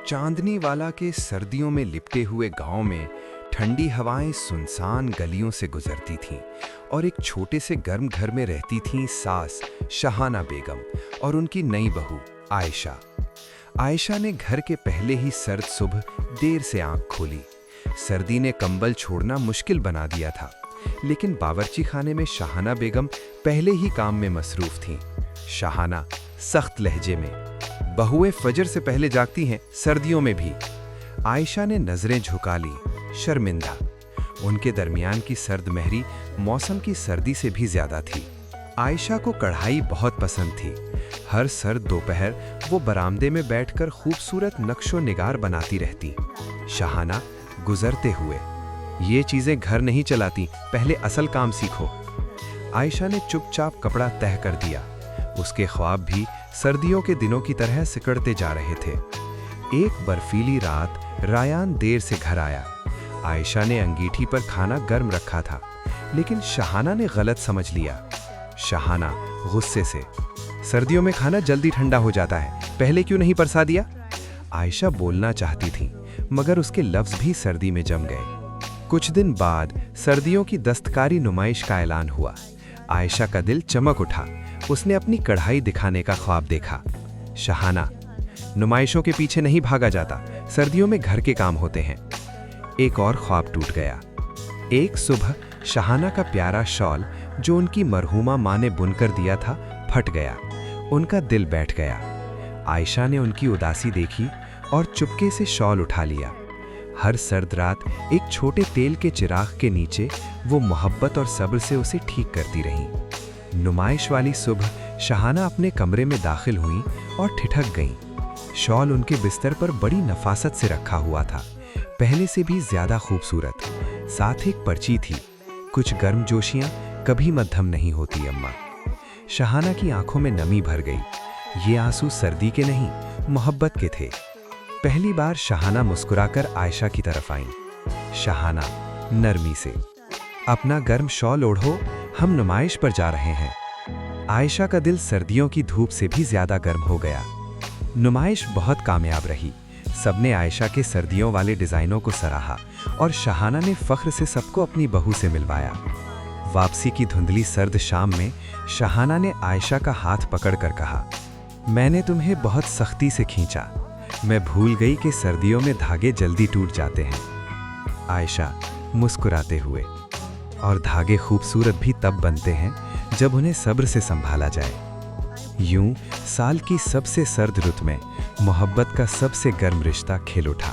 चांदनी वाला के सर्दियों में लिपटे हुए गांव में ठंडी हवाएं सुनसान गलियों से गुजरती थीं और एक छोटे से गर्म घर में रहती थीं सास शहाना बेगम और उनकी नई बहू आयशा। आयशा ने घर के पहले ही सर्द सुबह देर से आंख खोली। सर्दी ने कंबल छोड़ना मुश्किल बना दिया था, लेकिन बावर्ची खाने में शहाना बेगम पहले ही काम में मसरूफ थीं। शहाना सख्त लहजे में, बहुएं फजर से पहले जागती हैं, सर्दियों में भी। आयशा ने नजरें झुका ली, शर्मिंदा। उनके दरमियान की सर्द महरी मौसम की सर्दी से भी ज्यादा थी। आयशा को कढ़ाई बहुत पसंद थी। हर सर्द दोपहर वो बरामदे में बैठकर खूबसूरत नक्शो निगार बनाती रहती। शहाना गुजरते हुए, ये चीजें घर नहीं चलाती, पहले असल काम सीखो। आयशा ने चुपचाप कपड़ा तह कर दिया। उसके ख्वाब भी सर्दियों के दिनों की तरह सिकड़ते जा रहे थे। एक बर्फीली रात रायान देर से घर आया। आयशा ने अंगीठी पर खाना गर्म रखा था, लेकिन शहाना ने गलत समझ लिया। शहाना गुस्से से, सर्दियों में खाना जल्दी ठंडा हो जाता है, पहले क्यों नहीं परसा दिया? आयशा बोलना चाहती थी, मगर उसके लफ्ज भी सर्दी में जम गए। कुछ दिन बाद सर्दियों की दस्तकारी नुमाइश का ऐलान हुआ। आयशा का दिल चमक उठा। उसने अपनी कढ़ाई दिखाने का ख्वाब देखा। शहाना, नुमाइशों के पीछे नहीं भागा जाता, सर्दियों में घर के काम होते हैं। एक और ख्वाब टूट गया। एक सुबह शहाना का प्यारा शॉल जो उनकी मरहूमा माँ ने बुनकर दिया था फट गया। उनका दिल बैठ गया। आयशा ने उनकी उदासी देखी और चुपके से शॉल उठा लिया। हर सर्द रात एक छोटे तेल के चिराग के नीचे वो मोहब्बत और सब्र से उसे ठीक करती रही। नुमाइश वाली सुबह शहाना अपने कमरे में दाखिल हुई और ठिठक गईं। शॉल उनके बिस्तर पर बड़ी नफासत से रखा हुआ था, पहले से भी ज्यादा खूबसूरत। साथ एक पर्ची थी, कुछ गर्मजोशियां कभी मध्यम नहीं होती अम्मा। शहाना की आंखों में नमी भर गई। ये आंसू सर्दी के नहीं, मोहब्बत के थे। पहली बार शहाना मुस्कुराकर आयशा की तरफ आईं। शहाना नरमी से, अपना गर्म शॉल ओढ़ो, हम नुमाइश पर जा रहे हैं। आयशा का दिल सर्दियों की धूप से भी ज्यादा गर्म हो गया। नुमाइश बहुत कामयाब रही। सबने आयशा के सर्दियों वाले डिजाइनों को सराहा और शहाना ने फख्र से सबको अपनी बहू से मिलवाया। वापसी की धुंधली सर्द शाम में शहाना ने आयशा का हाथ पकड़कर कहा, मैंने तुम्हें बहुत सख्ती से खींचा, मैं भूल गई कि सर्दियों में धागे जल्दी टूट जाते हैं। आयशा मुस्कुराते हुए, और धागे खूबसूरत भी तब बनते हैं जब उन्हें सब्र से संभाला जाए। यूं साल की सबसे सर्द रुत में मोहब्बत का सबसे गर्म रिश्ता खिल उठा।